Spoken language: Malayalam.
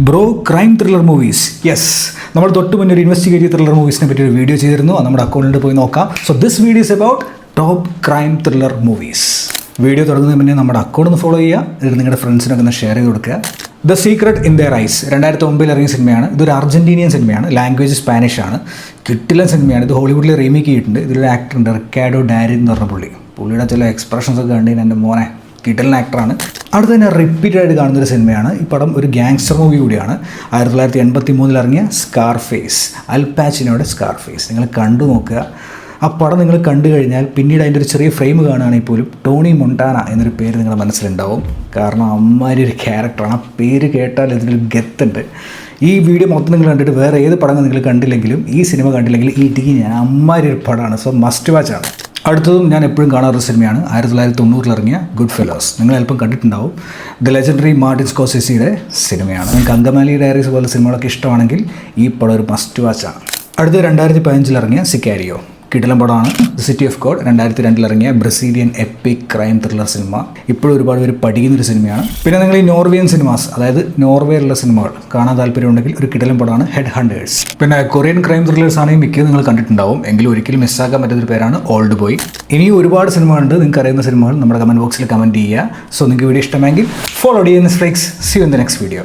Bro crime thriller movies yes നമ്മൾ തൊട്ട് മുന്നേ ഒരു ഇൻവെസ്റ്റിഗേറ്റീവ് ത്രില്ലർ മൂവീസിനെ പറ്റി ഒരു വീഡിയോ ചെയ്തിരുന്നു. അത് നമ്മുടെ അക്കൗണ്ടിൽ പോയി നോക്കാം. So this video is about top crime thriller movies. Video തുടങ്ങുന്നതിന് മുന്നേ നമ്മുടെ അക്കൗണ്ട് ഒന്ന് ഫോളോ ചെയ്യുക, എന്നിട്ട് നിങ്ങളുടെ ഫ്രണ്ട്സിനൊക്കെ ഒന്ന് ഷെയർ ചെയ്ത് കൊടുക്കുക. The secret in their eyes 2009 ഇറങ്ങിയ സിനിമയാണ്. ഇതൊരു അർജന്റീനിയൻ സിനിമയാണ്. ലാംഗ്വേജ് സ്പാനിഷ് ആണ്. കിട്ടില്ല സിനിമയാണ്. ഇത് ഹോളിവുഡിൽ റീമേക്ക് ചെയ്തിട്ടുണ്ട്. ഇതിലൊരു ആക്ടറുണ്ട്, റിക്കാർഡോ ഡാരിൻ എന്ന് പറഞ്ഞ പുള്ളിയുടെ ചില എക്സ്പ്രഷൻസ് ഒക്കെ കണ്ടു എൻ്റെ മോനെ കിട്ടലിന് ആക്ടറാണ്. അടുത്ത് തന്നെ റിപ്പീറ്റഡ് ആയിട്ട് കാണുന്നൊരു സിനിമയാണ്. ഈ പടം ഒരു ഗാങ്സ്റ്റർ മൂവി കൂടിയാണ്. 1983 ഇറങ്ങിയ സ്കാർഫേസ്, അൽ പാച്ചിനോയുടെ സ്കാർഫേസ്. നിങ്ങൾ കണ്ടു നോക്കുക. ആ പടം നിങ്ങൾ കണ്ടു കഴിഞ്ഞാൽ പിന്നീട് അതിൻ്റെ ഒരു ചെറിയ ഫ്രെയിം കാണുകയാണെങ്കിൽ പോലും ടോണി മൊണ്ടാന എന്നൊരു പേര് നിങ്ങളുടെ മനസ്സിലുണ്ടാവും. കാരണം അമ്മാരി ഒരു ക്യാരക്ടറാണ്. ആ പേര് കേട്ടാൽ ഇതിലൊരു ഗത്തുണ്ട്. ഈ വീഡിയോ മൊത്തം നിങ്ങൾ കണ്ടിട്ട് വേറെ ഏത് പടങ്ങൾ നിങ്ങൾ കണ്ടില്ലെങ്കിലും ഈ സിനിമ കണ്ടില്ലെങ്കിൽ ഈ ടീ ഞാൻ അമ്മാരി ഒരു പടമാണ്. സോ മസ്റ്റ് വാച്ച് ആണ്. അടുത്തതും ഞാൻ എപ്പോഴും കാണാറൊരു സിനിമയാണ്. 1990 ഇറങ്ങിയ ഗുഡ് ഫെലോസ്. നിങ്ങൾ ചിലപ്പം കണ്ടിട്ടുണ്ടാവും. ദ ലെജൻഡറി മാർട്ടിൻ സ്കോർസെസിയുടെ സിനിമയാണ്. നിങ്ങൾക്ക് അങ്കമാലി ഡയറീസ് പോലെ സിനിമകളൊക്കെ ഇഷ്ടമാണെങ്കിൽ ഈ പടം ഒരു മസ്റ്റ് വാച്ചാണ്. അടുത്ത 2015 ഇറങ്ങിയ സിക്കാരിയോ, കിടിലം പടമാണ്. ദ സിറ്റി ഓഫ് ഗോഡ് 2002 ഇറങ്ങിയ Brazilian EPIC crime thriller cinema. ഇപ്പോഴും ഒരുപാട് പേര് പഠിക്കുന്നൊരു സിനിമയാണ്. പിന്നെ നിങ്ങൾ ഈ നോർവേയൻ സിനിമാസ്, അതായത് നോർവേയിലുള്ള സിനിമകൾ കാണാൻ താല്പര്യമുണ്ടെങ്കിൽ ഒരു കിടിലം പടമാണ് ഹെഡ് ഹണ്ടേഴ്സ്. പിന്നെ കൊറിയൻ ക്രൈം ത്രില്ലേഴ്സ് ആണെങ്കിൽ മിക്കതും നിങ്ങൾ കണ്ടിട്ടുണ്ടാവും. എങ്കിലും ഒരിക്കലും മിസ്സാക്കാൻ പറ്റുന്നൊരു പേരാണ് ഓൾഡ് ബോയ്. ഇനിയും ഒരുപാട് സിനിമകളുണ്ട്. നിങ്ങൾക്ക് അറിയുന്ന സിനിമകൾ നമ്മുടെ കമൻറ്റ് ബോക്സിൽ കമൻറ്റ് ചെയ്യുക. സോ നിങ്ങൾക്ക് വീഡിയോ ഇഷ്ടമെങ്കിൽ ഫോളോ ചെയ്യുന്ന സ്ട്രൈക്സ്. See you in the next video.